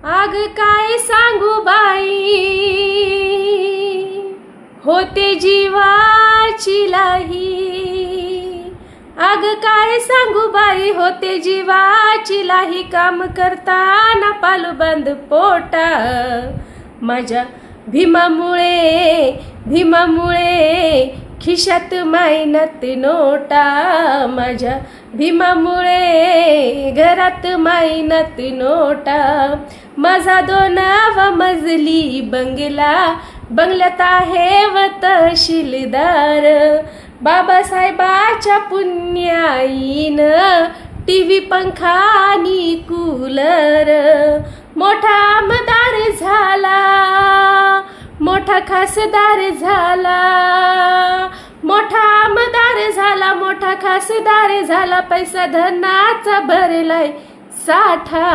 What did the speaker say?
आग काय सांगू बाई, होते जीवाची लाही. आग काय सांगू बाई, होते जीवाची लाही. काम करताना पालुबंद पोटा, माझ्या भीमामुळे खिशात मायनत नोटा. माझ्या भीमामुळे घरात मायनत नोटा. माझा 2 मजली बंगला, बंगल्यात आहे व तहसीलदार. बाबासाहेबाच्या पुण्याईनं टीव्ही, पंखा आणि कूलर. मोठा आमदार झाला, मोठा खासदार झाला. मोठा आमदार झाला, मोठा खासदार झाला. पैसा धनाचा भरलाय साठा.